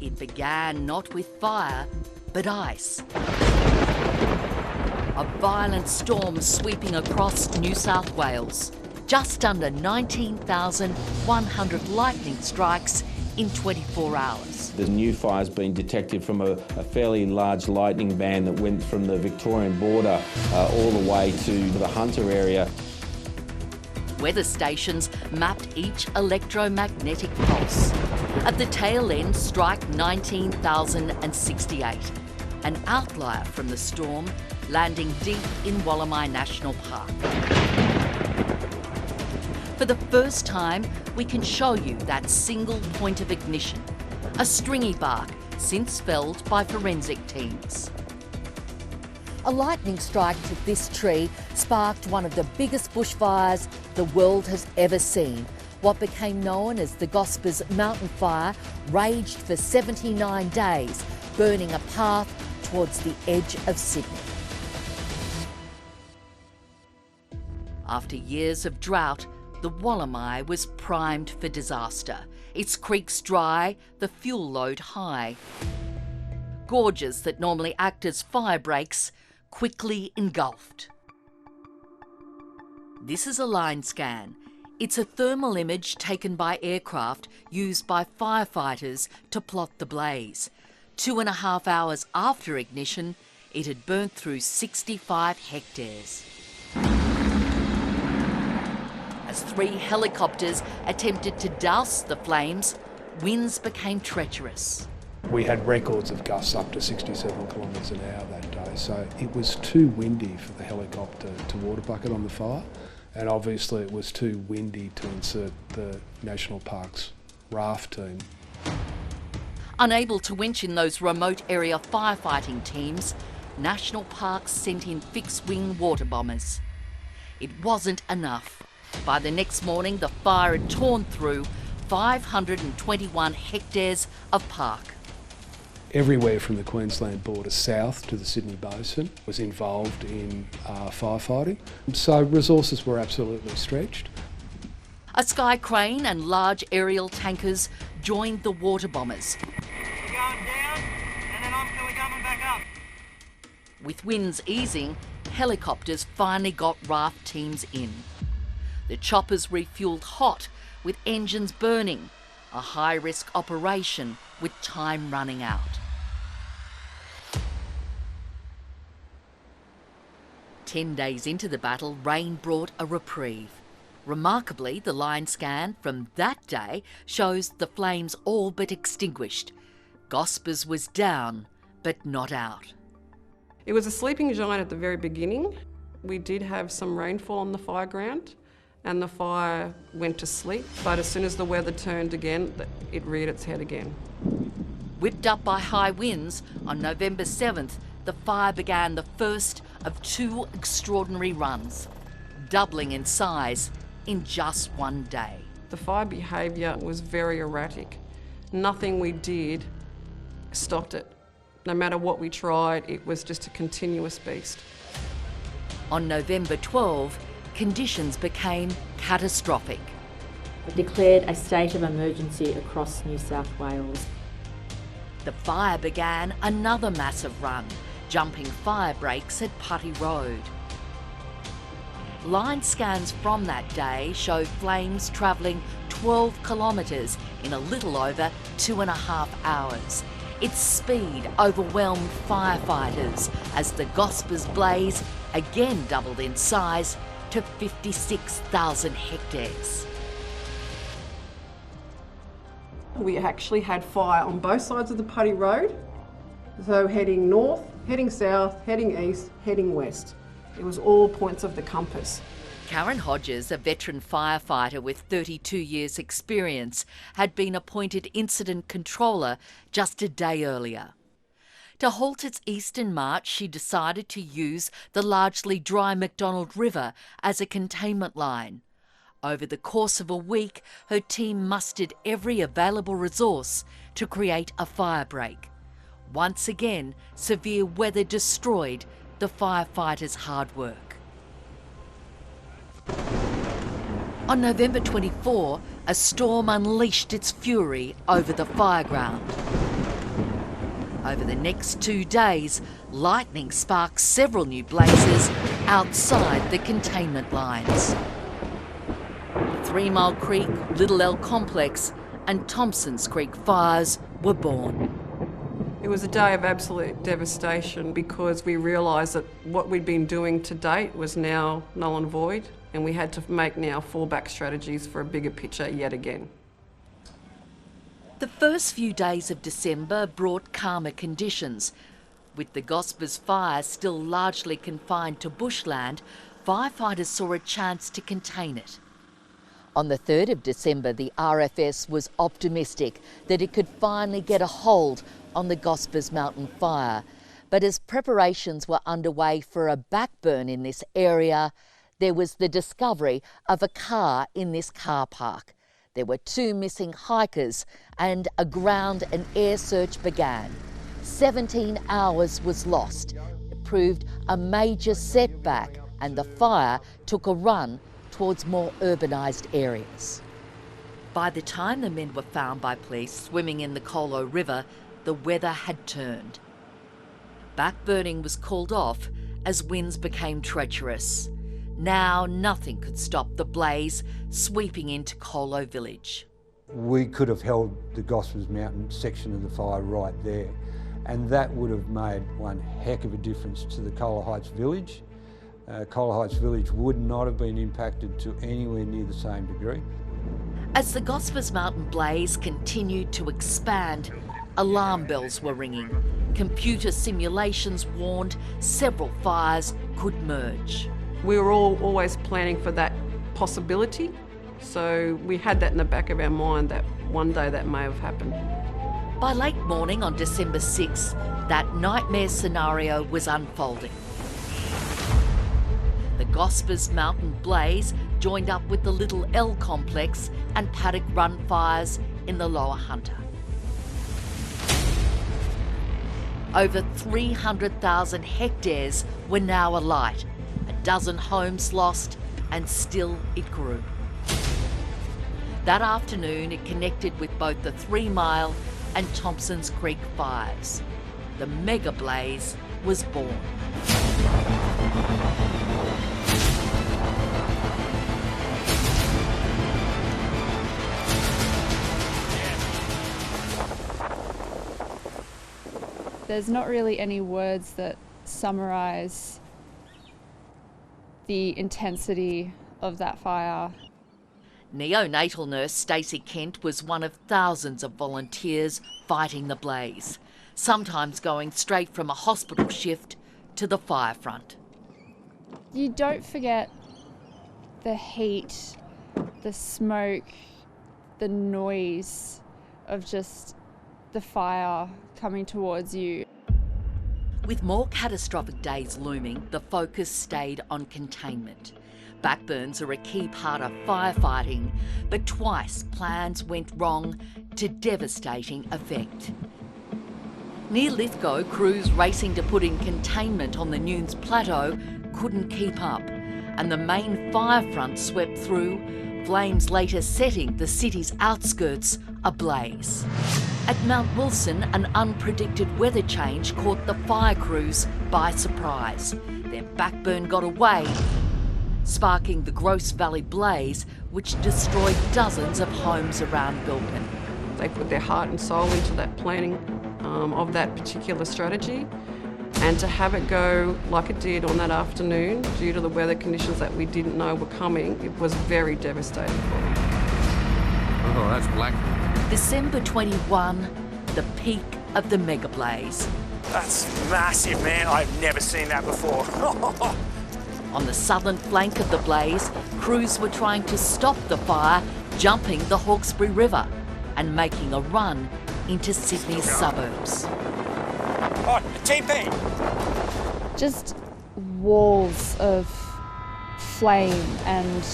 It began not with fire, but ice. A violent storm sweeping across New South Wales. Just under 19,100 lightning strikes in 24 hours. The new fire's been detected from a fairly large lightning band that went from the Victorian border all the way to the Hunter area. Weather stations mapped each electromagnetic pulse. At the tail end, strike 19,068. An outlier from the storm, landing deep in Wollamai National Park. For the first time, we can show you that single point of ignition, a stringy bark since felled by forensic teams. A lightning strike to this tree sparked one of the biggest bushfires the world has ever seen. What became known as the Gospers Mountain fire raged for 79 days, burning a path towards the edge of Sydney. After years of drought, the Wollamai was primed for disaster. Its creeks dry, the fuel load high. Gorges that normally act as fire breaks quickly engulfed. This is a line scan. It's a thermal image taken by aircraft used by firefighters to plot the blaze. 2.5 hours after ignition, it had burnt through 65 hectares. As 3 helicopters attempted to douse the flames, winds became treacherous. We had records of gusts up to 67 kilometres an hour that day, so it was too windy for the helicopter to water bucket on the fire, and obviously it was too windy to insert the National Parks raft team. Unable to winch in those remote area firefighting teams, National Parks sent in fixed-wing water bombers. It wasn't enough. By the next morning, the fire had torn through 521 hectares of park. Everywhere from the Queensland border south to the Sydney Basin was involved in firefighting, so resources were absolutely stretched. A sky crane and large aerial tankers joined the water bombers. We're going down and then we're coming back up. With winds easing, helicopters finally got raft teams in. The choppers refuelled hot with engines burning, a high-risk operation with time running out. 10 days into the battle, rain brought a reprieve. Remarkably, the line scan from that day shows the flames all but extinguished. Gospers was down, but not out. It was a sleeping giant at the very beginning. We did have some rainfall on the fire ground and the fire went to sleep, but as soon as the weather turned again, it reared its head again. Whipped up by high winds, on November 7th, the fire began the first of 2 extraordinary runs, doubling in size in just one day. The fire behaviour was very erratic. Nothing we did stopped it. No matter what we tried, it was just a continuous beast. On November 12, conditions became catastrophic. We declared a state of emergency across New South Wales. The fire began another massive run, jumping fire breaks at Putty Road. Line scans from that day show flames travelling 12 kilometres in a little over 2.5 hours. Its speed overwhelmed firefighters as the Gospers blaze again doubled in size to 56,000 hectares. We actually had fire on both sides of the Putty Road, so heading north, heading south, heading east, heading west. It was all points of the compass. Karen Hodges, a veteran firefighter with 32 years' experience, had been appointed incident controller just a day earlier. To halt its eastern march, she decided to use the largely dry McDonald River as a containment line. Over the course of a week, her team mustered every available resource to create a fire break. Once again, severe weather destroyed the firefighters' hard work. On November 24, a storm unleashed its fury over the fireground. Over the next 2 days, lightning sparked several new blazes outside the containment lines. The 3 Mile Creek, Little Elk Complex and Thompsons Creek fires were born. It was a day of absolute devastation because we realised that what we'd been doing to date was now null and void, and we had to make now fallback strategies for a bigger picture yet again. The first few days of December brought calmer conditions. With the Gospers fire still largely confined to bushland, firefighters saw a chance to contain it. On the 3rd of December, the RFS was optimistic that it could finally get a hold on the Gospers Mountain fire. But as preparations were underway for a backburn in this area, there was the discovery of a car in this car park. There were 2 missing hikers and a ground and air search began. 17 hours was lost. It proved a major setback and the fire took a run towards more urbanised areas. By the time the men were found by police swimming in the Colo River, the weather had turned. Backburning was called off as winds became treacherous. Now nothing could stop the blaze sweeping into Colo village. We could have held the Gospers Mountain section of the fire right there, and that would have made one heck of a difference to the Colo Heights village. Colo Heights village would not have been impacted to anywhere near the same degree. As the Gospers Mountain blaze continued to expand, alarm bells were ringing. Computer simulations warned several fires could merge. We were always planning for that possibility, so we had that in the back of our mind that one day that may have happened. By late morning on December 6th, that nightmare scenario was unfolding. The Gospers Mountain blaze joined up with the Little L complex and Paddock Run fires in the Lower Hunter. Over 300,000 hectares were now alight, a dozen homes lost, and still it grew. That afternoon it connected with both the 3 Mile and Thompsons Creek fires. The mega blaze was born. There's not really any words that summarise the intensity of that fire. Neonatal nurse Stacey Kent was one of thousands of volunteers fighting the blaze, sometimes going straight from a hospital shift to the fire front. You don't forget the heat, the smoke, the noise of just the fire coming towards you. With more catastrophic days looming, the focus stayed on containment. Backburns are a key part of firefighting, but twice plans went wrong to devastating effect. Near Lithgow, crews racing to put in containment on the Nunes Plateau couldn't keep up, and the main fire front swept through, flames later setting the city's outskirts ablaze. At Mount Wilson, an unpredicted weather change caught the fire crews by surprise. Their backburn got away, sparking the Gross Valley blaze, which destroyed dozens of homes around Bilpin. They put their heart and soul into that planning of that particular strategy, and to have it go like it did on that afternoon due to the weather conditions that we didn't know were coming, it was very devastating for them. Oh, that's black. December 21, the peak of the mega blaze. That's massive, man. I've never seen that before. On the southern flank of the blaze, crews were trying to stop the fire, jumping the Hawkesbury River and making a run into Sydney's suburbs. Oh, TP! Just walls of flame, and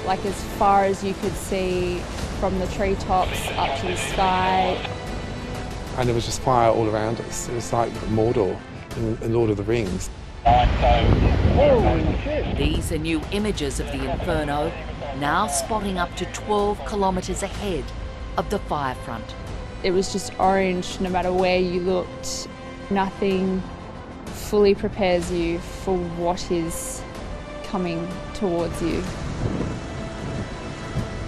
like as far as you could see from the treetops up to the sky. And there was just fire all around us. It was like Mordor in Lord of the Rings. These are new images of the inferno, now spotting up to 12 kilometres ahead of the fire front. It was just orange no matter where you looked. Nothing fully prepares you for what is coming towards you.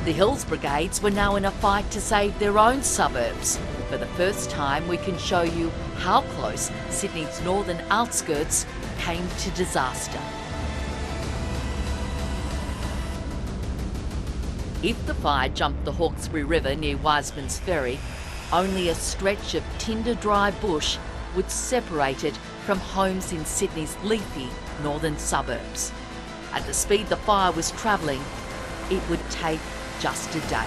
The Hills Brigades were now in a fight to save their own suburbs. For the first time, we can show you how close Sydney's northern outskirts came to disaster. If the fire jumped the Hawkesbury River near Wiseman's Ferry, only a stretch of tinder-dry bush would separate it from homes in Sydney's leafy northern suburbs. At the speed the fire was travelling, it would take just a day.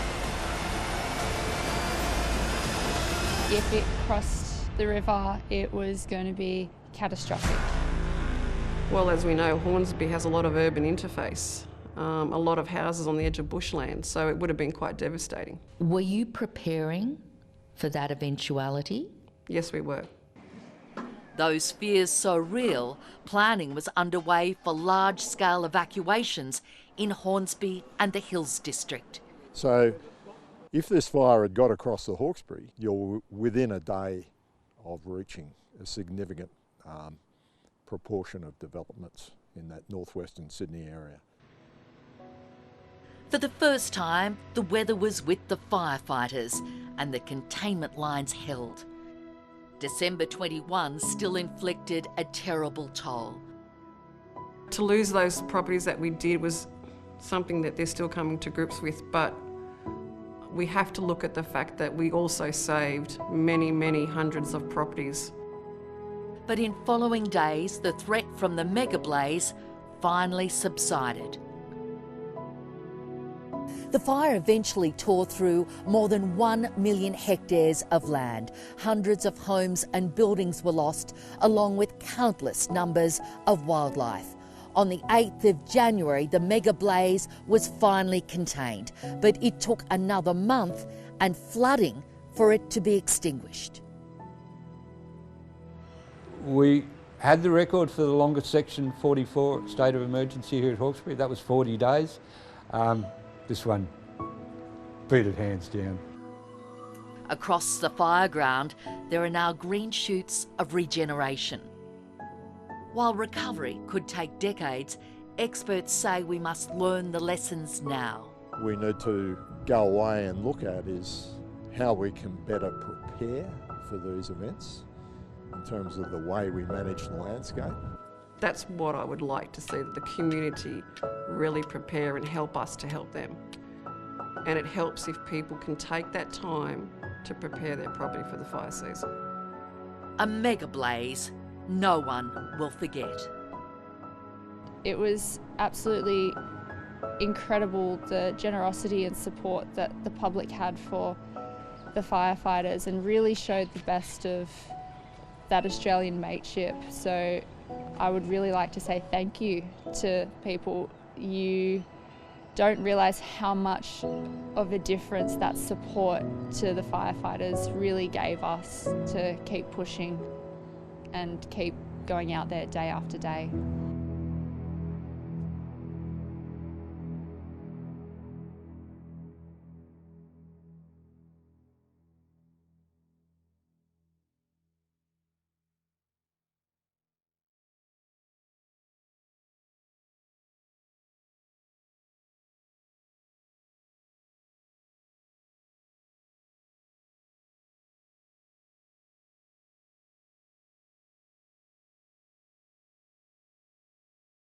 If it crossed the river, it was going to be catastrophic. Well, as we know, Hornsby has a lot of urban interface, a lot of houses on the edge of bushland, so it would have been quite devastating. Were you preparing for that eventuality? Yes, we were. Those fears so real, planning was underway for large-scale evacuations in Hornsby and the Hills District. So if this fire had got across the Hawkesbury, you're within a day of reaching a significant proportion of developments in that northwestern Sydney area. For the first time, the weather was with the firefighters and the containment lines held. December 21 still inflicted a terrible toll. To lose those properties that we did was something that they're still coming to grips with, but we have to look at the fact that we also saved many, many hundreds of properties. But in following days, the threat from the mega blaze finally subsided. The fire eventually tore through more than 1 million hectares of land. Hundreds of homes and buildings were lost, along with countless numbers of wildlife. On the 8th of January, the mega blaze was finally contained, but it took another month and flooding for it to be extinguished. We had the record for the longest Section 44 state of emergency here at Hawkesbury. That was 40 days. This one beat it hands down. Across the fire ground, there are now green shoots of regeneration. While recovery could take decades, experts say we must learn the lessons now. We need to go away and look at is how we can better prepare for these events in terms of the way we manage the landscape. That's what I would like to see, that the community really prepare and help us to help them. And it helps if people can take that time to prepare their property for the fire season. A mega blaze no one will forget. It was absolutely incredible, the generosity and support that the public had for the firefighters, and really showed the best of that Australian mateship. So I would really like to say thank you to people. You don't realise how much of a difference that support to the firefighters really gave us to keep pushing and keep going out there day after day.